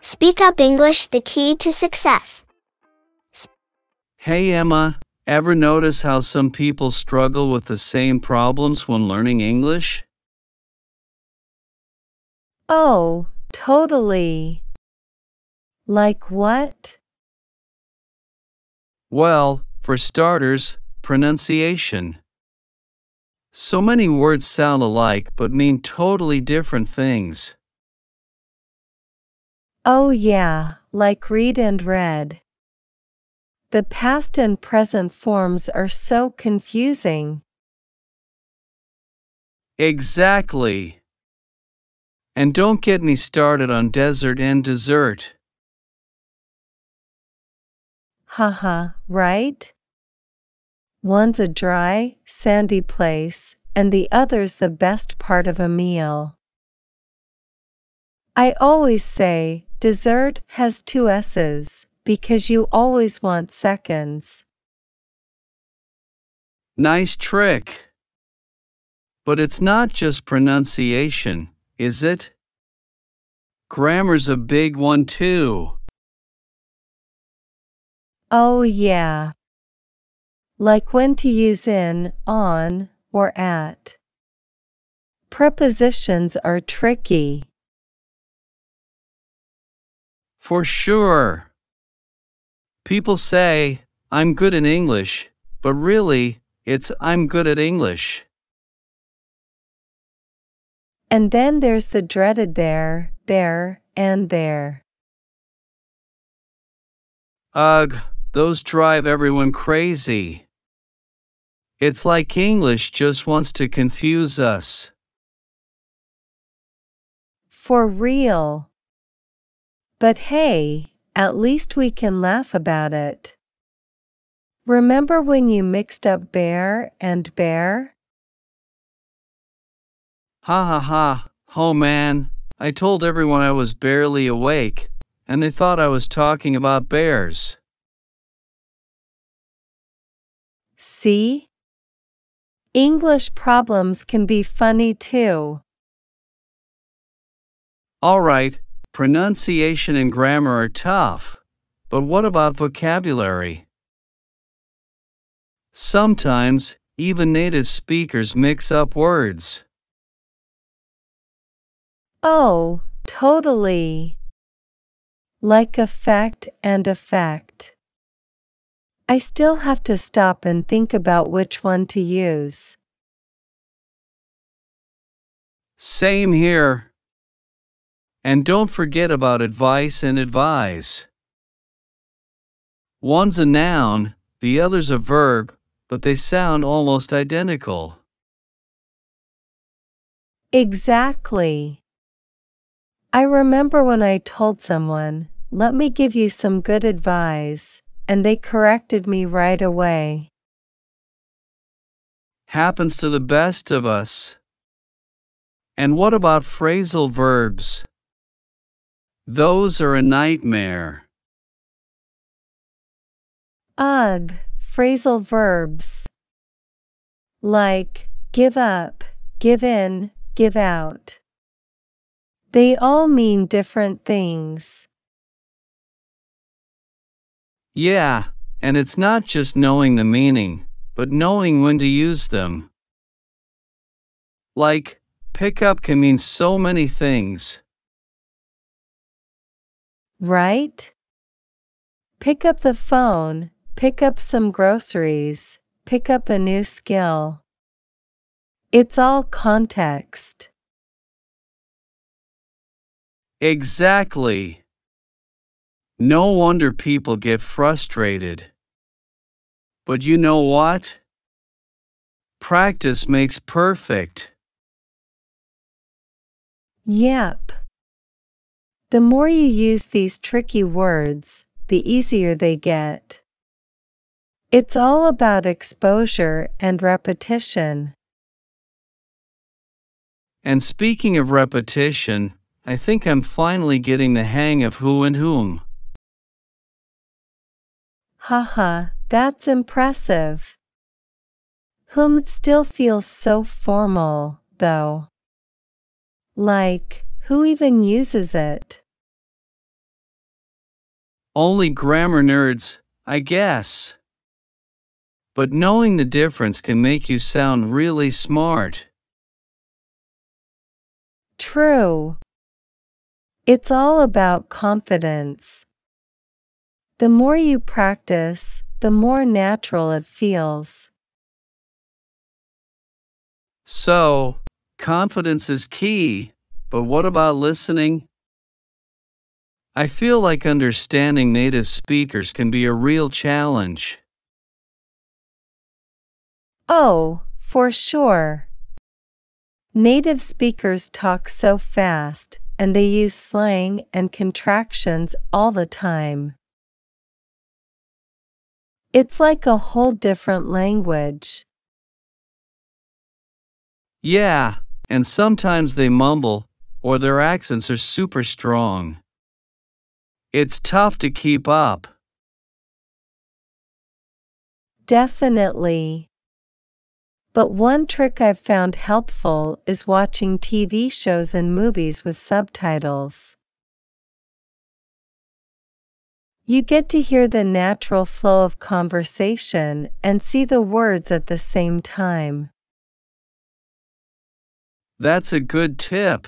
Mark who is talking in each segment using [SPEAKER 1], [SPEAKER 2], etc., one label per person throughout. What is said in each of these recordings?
[SPEAKER 1] Speak Up English, the key to success.
[SPEAKER 2] Hey Emma, ever notice how some people struggle with the same problems when learning English?
[SPEAKER 3] Oh, totally. Like what?
[SPEAKER 2] Well, for starters, pronunciation. So many words sound alike but mean totally different things.
[SPEAKER 3] Oh yeah, like read and read. The past and present forms are so confusing.
[SPEAKER 2] Exactly. And don't get me started on desert and dessert.
[SPEAKER 3] Haha, right? One's a dry, sandy place, and the other's the best part of a meal. I always say, dessert has two S's, because you always want seconds.
[SPEAKER 2] Nice trick. But it's not just pronunciation, is it? Grammar's a big one too.
[SPEAKER 3] Oh yeah. Like when to use in, on, or at. Prepositions are tricky.
[SPEAKER 2] For sure. People say, I'm good in English, but really, it's I'm good at English.
[SPEAKER 3] And then there's the dreaded there, and there.
[SPEAKER 2] Ugh, those drive everyone crazy. It's like English just wants to confuse us.
[SPEAKER 3] For real. But hey, at least we can laugh about it. Remember when you mixed up bear and bear?
[SPEAKER 2] Ha ha ha, oh man, I told everyone I was barely awake, and they thought I was talking about bears.
[SPEAKER 3] See? English problems can be funny too.
[SPEAKER 2] Alright, pronunciation and grammar are tough, but what about vocabulary? Sometimes, even native speakers mix up words.
[SPEAKER 3] Oh, totally. Like effect and effect. I still have to stop and think about which one to use.
[SPEAKER 2] Same here. And don't forget about advice and advise. One's a noun, the other's a verb, but they sound almost identical.
[SPEAKER 3] Exactly. I remember when I told someone, let me give you some good advice, and they corrected me right away.
[SPEAKER 2] Happens to the best of us. And what about phrasal verbs? Those are a nightmare.
[SPEAKER 3] Ugh, phrasal verbs. Like, give up, give in, give out. They all mean different things.
[SPEAKER 2] Yeah, and it's not just knowing the meaning, but knowing when to use them. Like, pick up can mean so many things.
[SPEAKER 3] Right? Pick up the phone, pick up some groceries, pick up a new skill. It's all context.
[SPEAKER 2] Exactly. No wonder people get frustrated. But you know what? Practice makes perfect.
[SPEAKER 3] Yep. The more you use these tricky words, the easier they get. It's all about exposure and repetition.
[SPEAKER 2] And speaking of repetition, I think I'm finally getting the hang of who and whom.
[SPEAKER 3] Haha, that's impressive. Whom still feels so formal, though. Like, who even uses it?
[SPEAKER 2] Only grammar nerds, I guess. But knowing the difference can make you sound really smart.
[SPEAKER 3] True. It's all about confidence. The more you practice, the more natural it feels.
[SPEAKER 2] So, confidence is key, but what about listening? I feel like understanding native speakers can be a real challenge.
[SPEAKER 3] Oh, for sure. Native speakers talk so fast, and they use slang and contractions all the time. It's like a whole different language.
[SPEAKER 2] Yeah, and sometimes they mumble, or their accents are super strong. It's tough to keep up.
[SPEAKER 3] Definitely. But one trick I've found helpful is watching TV shows and movies with subtitles. You get to hear the natural flow of conversation and see the words at the same time.
[SPEAKER 2] That's a good tip.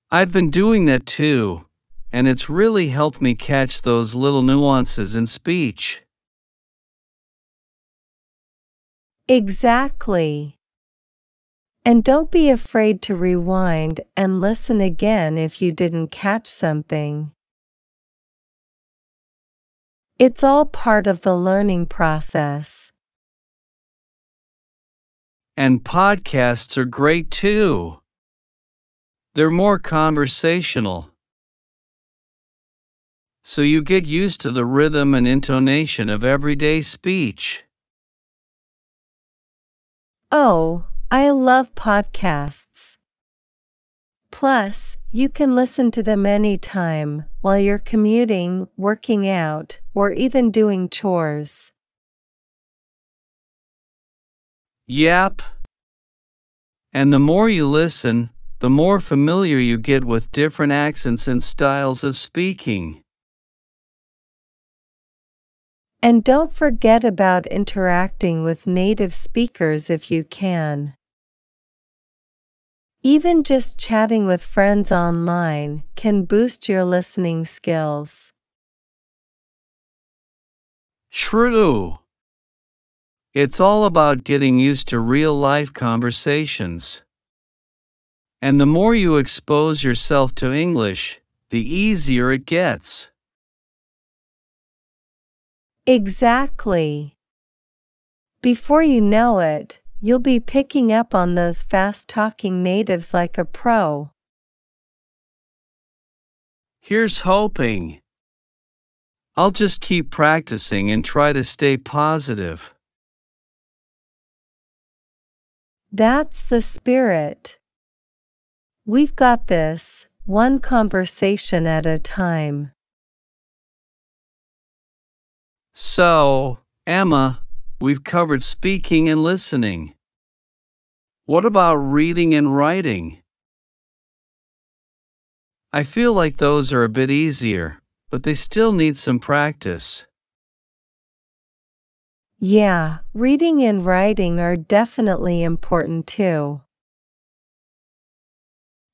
[SPEAKER 2] I've been doing that too, and it's really helped me catch those little nuances in speech.
[SPEAKER 3] Exactly. And don't be afraid to rewind and listen again if you didn't catch something. It's all part of the learning process.
[SPEAKER 2] And podcasts are great too. They're more conversational. So you get used to the rhythm and intonation of everyday speech.
[SPEAKER 3] Oh, I love podcasts. Plus, you can listen to them anytime, while you're commuting, working out, or even doing chores.
[SPEAKER 2] Yep. And the more you listen, the more familiar you get with different accents and styles of speaking.
[SPEAKER 3] And don't forget about interacting with native speakers if you can. Even just chatting with friends online can boost your listening skills.
[SPEAKER 2] True. It's all about getting used to real-life conversations. And the more you expose yourself to English, the easier it gets.
[SPEAKER 3] Exactly. Before you know it, you'll be picking up on those fast-talking natives like a pro.
[SPEAKER 2] Here's hoping. I'll just keep practicing and try to stay positive.
[SPEAKER 3] That's the spirit. We've got this, one conversation at a time.
[SPEAKER 2] So, Emma, we've covered speaking and listening. What about reading and writing? I feel like those are a bit easier, but they still need some practice.
[SPEAKER 3] Yeah, reading and writing are definitely important too.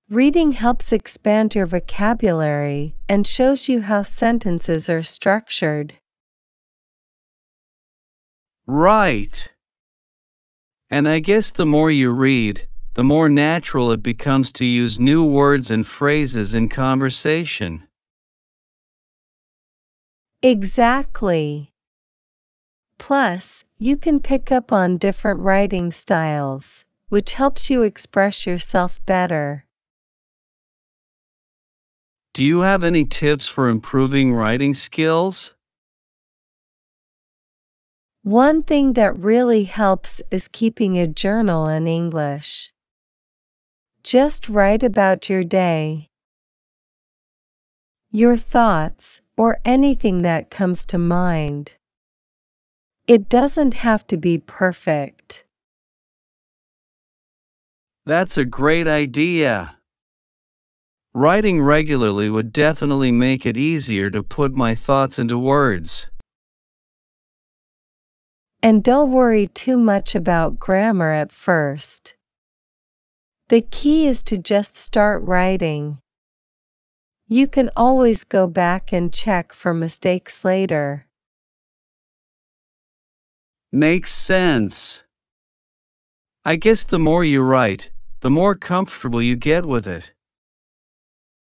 [SPEAKER 3] Reading helps expand your vocabulary and shows you how sentences are structured.
[SPEAKER 2] Right. And I guess the more you read, the more natural it becomes to use new words and phrases in conversation.
[SPEAKER 3] Exactly. Plus, you can pick up on different writing styles, which helps you express yourself better.
[SPEAKER 2] Do you have any tips for improving writing skills?
[SPEAKER 3] One thing that really helps is keeping a journal in English. Just write about your day, your thoughts, or anything that comes to mind. It doesn't have to be perfect.
[SPEAKER 2] That's a great idea. Writing regularly would definitely make it easier to put my thoughts into words.
[SPEAKER 3] And don't worry too much about grammar at first. The key is to just start writing. You can always go back and check for mistakes later.
[SPEAKER 2] Makes sense. I guess the more you write, the more comfortable you get with it.